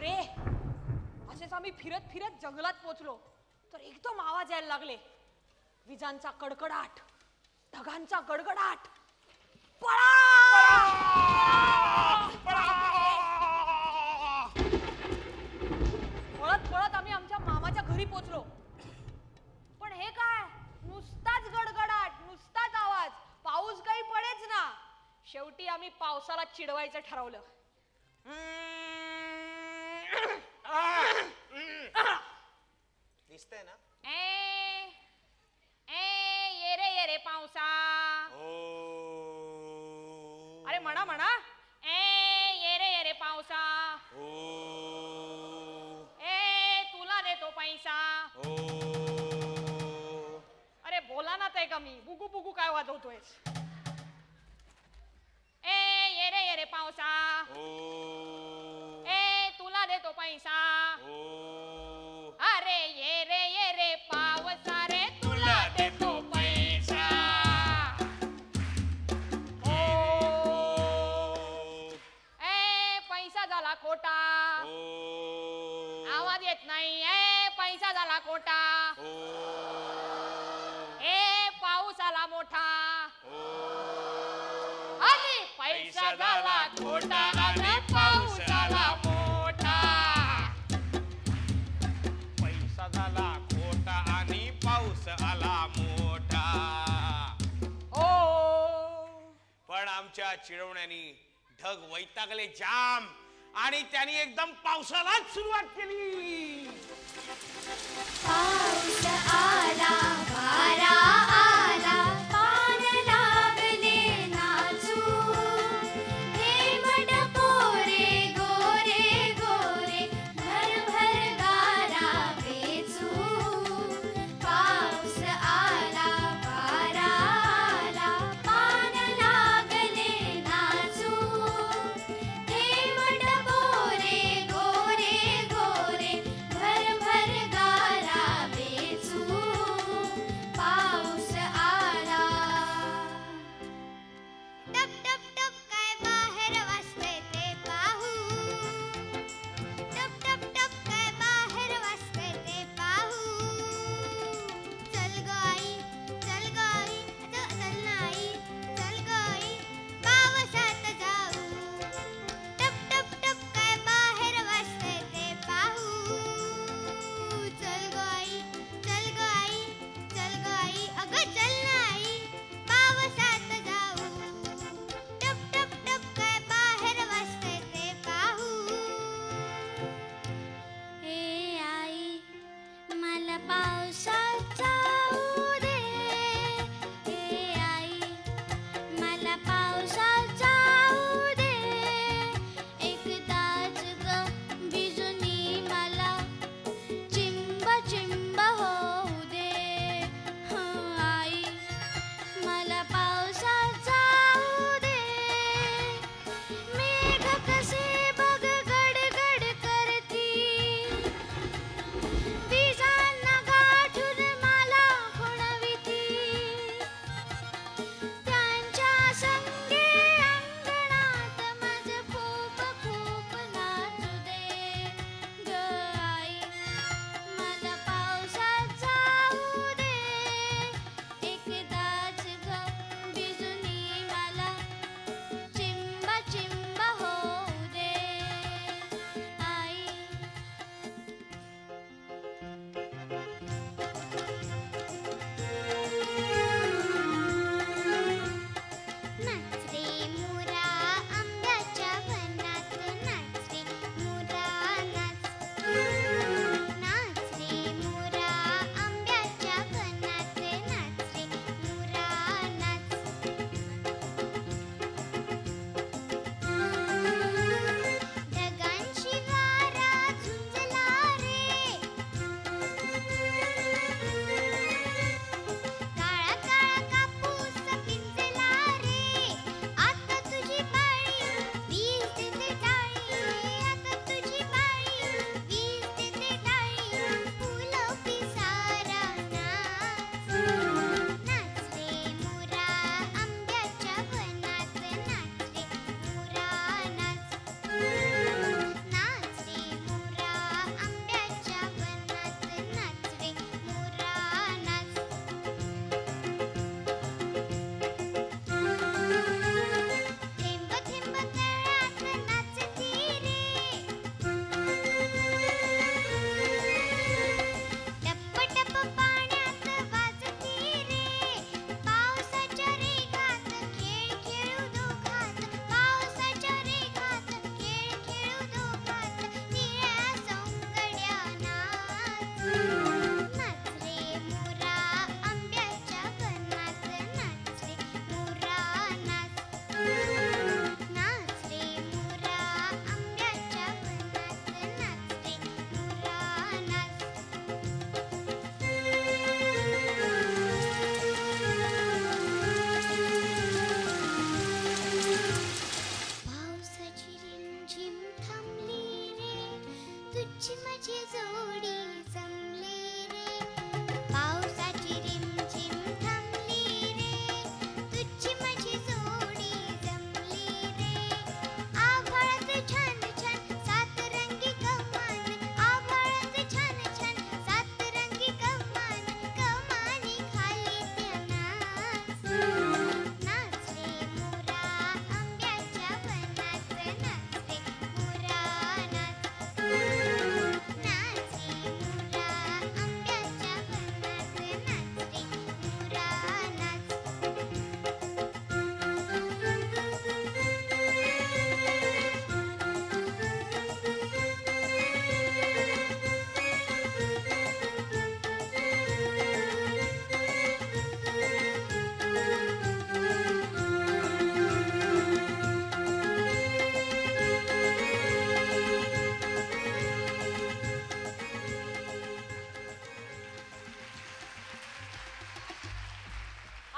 रे, असेच आम्ही फिरत फिरत जंगलात पोचलो तर एकदम आवाज यायला लागले. विजांचा कडकडाट, ढगांचा गडगडाट. पळा! पळत पळत आम्ही आमच्या मामाच्या घरी पोचलो. पण हे काय, नुसताच गडगडाट, नुसताच आवाज, पाऊस काही पडेच ना. शेवटी आम्ही पावसाला चिडवायचं ठरवलं. दिसतंय ना? ये रे पावसा. अरे म्हणा म्हणा. ये रे पावसा. तुला देतो पैसा. अरे बोला ना ते का मी बुगू बुगू काय वाजवतोय. ये रे पावसा. तुला देतो पैसा. अरे ये रे पावसा रे तुला देतो पैसा. पैसा झाला खोटा. आवाज येत नाही. पैसा झाला खोटा. पाऊस आला मोठा. आणि पैसा झाला खोटा आणि पाऊस आला मोठा. पैसा झाला खोटा आणि पाऊस आला मोठा. पण आमच्या चिडवण्याने ढग वैतागले जाम आणि त्यांनी एकदम पावसालाच सुरुवात केली. पाऊस आला, वारा आला, पान लागले नाचू. हेमड कोरे गोरे गोरे, भरभर गारा वेचू. पाऊस आला, वारा आला, पान लागले नाचू. हेमड कोरे गोरे गोरे, भरभर गारा वेचू. तुझी माझी जोडी जमली रे पावसाची रिमझिम थांबली रे तुझी माझी जोडी जमली रे आभाळात छान छान सातरंगी कमान आभाळात छान छान सातरंगी कमान कमानी खाली त्या नाच नाच रे मोरा आंब्याच्या वनात नाच रे मोरा नाच नाच रे मोरा आंब्याच्या वनात नाच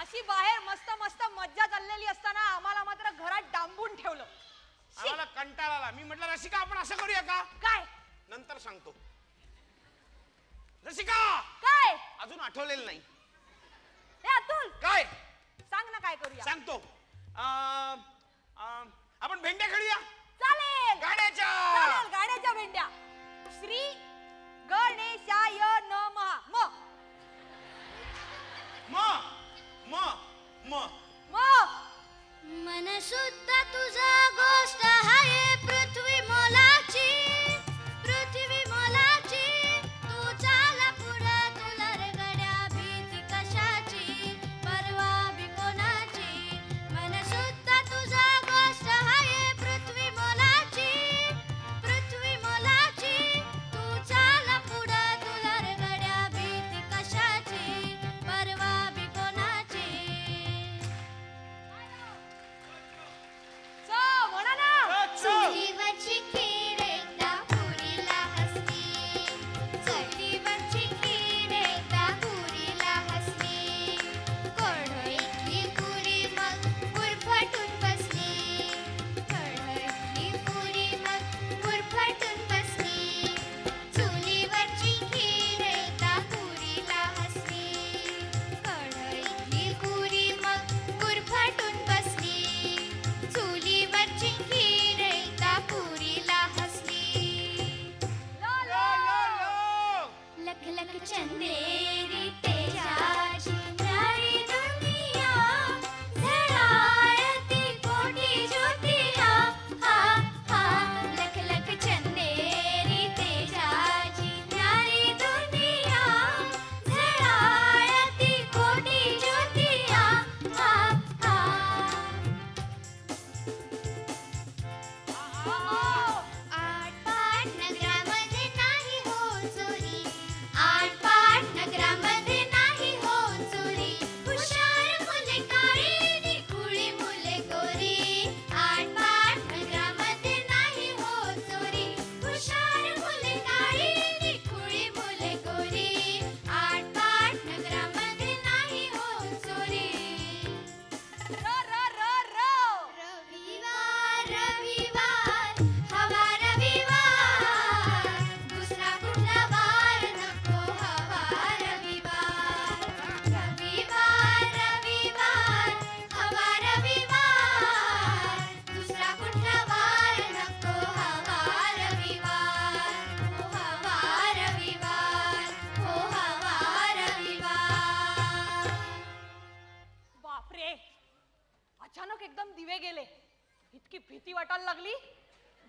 अशी बाहेर मस्त मस्त मज्जा चाललेली असताना आम्हाला मात्र घरात डांबून ठेवलं. शी, आम्हाला कंटाळा आला. मी म्हटलं रसिका आपण असं करूया का? काय नंतर सांगतो. रसिका काय अजून आठवलेलं नाही. हे अतुल काय सांग ना काय करूया. सांगतो. आपण भेंड्या खेळूया चालेल गाण्याच्या. चालेल गाण्याच्या भेंड्या. श्री गणेशाय नमः म म म म म मन सुद्धा तुझा गोष्ट आहे पृथ्वी मोलाची पृथ्वी मोलाची तू चाला पुढं तुला रे गड्या भीती कशाची परवा बी कोणाची मन सुद्धा तुझा गोष्ट आहे पृथ्वी मोलाची तू चाला पुढं तुला रे गड्या भीती कशाची परवा बी कोणाची च म्हणा ना. चुलीवरची खीर एकदा पुरीला हसली चुलीवरची खीर एकदा पुरीला हसली कढईतली पुरी मग गुरफटून बसली कढईतली पुरी मग गुरफटून बसली चुलीवरची खीर एकदा पुरीला हसली कढईतली पुरी मग गुरफटून बसली चुलीवरची खीर एकदा पुरीला हसली लो, लो. लख लख चंदेरी तेजाची न्यारी दुनिया झळाळती कोटी ज्योतिया हा हा लख लख चंदेरी तेजाची न्यारी दुनिया झळाळती कोटी ज्योतिया हा हा आटपाट नगरामध्ये नाही हो चोरी आटपाट नगरामध्ये नाही हो चोरी हुशार मुले काळी निखुळी मुले गोरी आटपाट नगरामध्ये नाही हो चोरी हुशार मुले काळी निखुळी मुले गोरी आटपाट नगरामध्ये नाही हो चोरी र र र र रविवार रविवार हवा रविवार दुसरा कुठला वार नको हवा रविवार रविवार रविवार हवा रविवार दुसरा कुठला वार नको हवा रविवार हो हवा रविवार हो हवा रविवार बापरे अचानक एकदम दिवे गेले. इतकी भीती वाटायला लागली.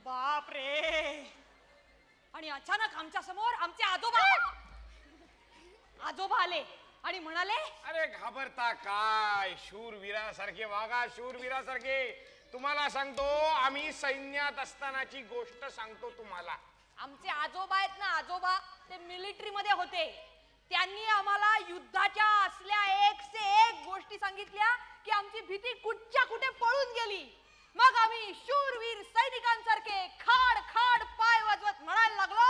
बापरे. आणि अचानक आमच्या समोर आमचे आजोबा आले आणि म्हणाले अरे घाबरता काय? शूरवीरासारखे वागा शूरवीरासारखे. तुम्हाला सांगतो आम्ही सैन्यात असतानाची गोष्ट सांगतो तुम्हाला. आमचे आजोबा आहेत ना आजोबा ते मिलिटरी मध्ये होते. त्यांनी आम्हाला युद्धाच्या असल्या एक से एक गोष्टी सांगितल्या की आमची भीती कुठच्या कुठे पळून गेली. मग आम्ही शूरवीर सैनिकांसारखे खाड खाड पाय वाजवत म्हणायला लागलो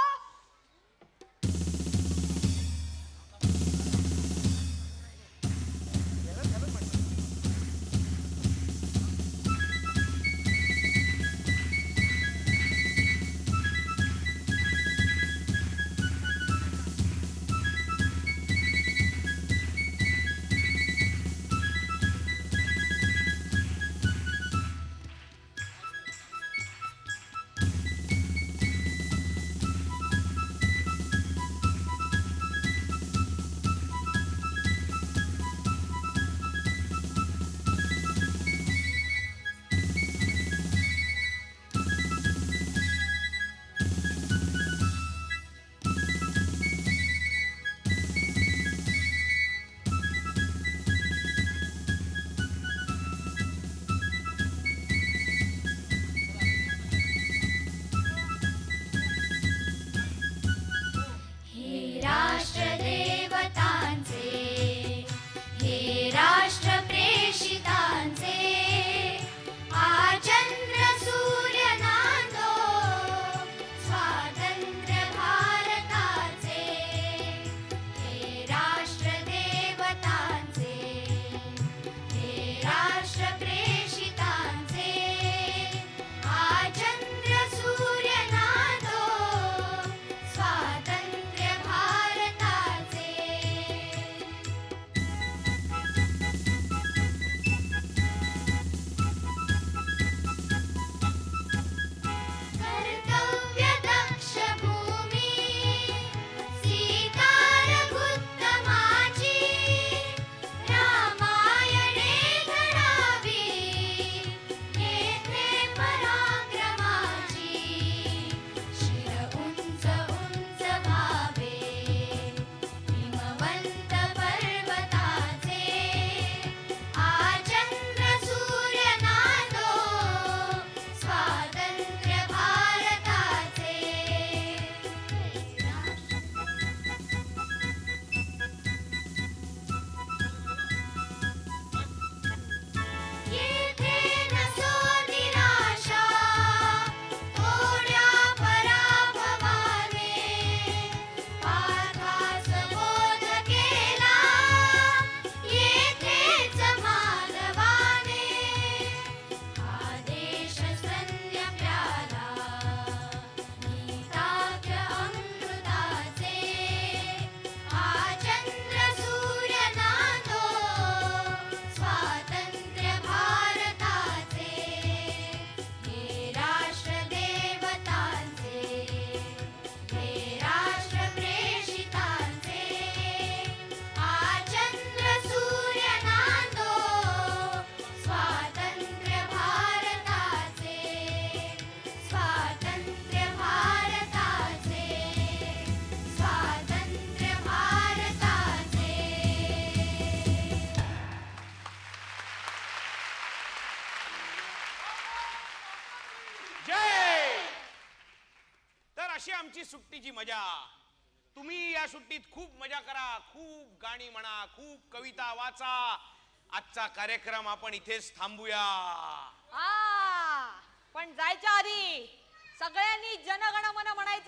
अशी आमची सुट्टीची मजा. तुम्ही या सुट्टीत खूप मजा करा, खूप गाणी म्हणा, खूप कविता वाचा. आजचा कार्यक्रम आपण इथेच थांबूया. पण जायच्या आधी सगळ्यांनी जनगण मन म्हणायचं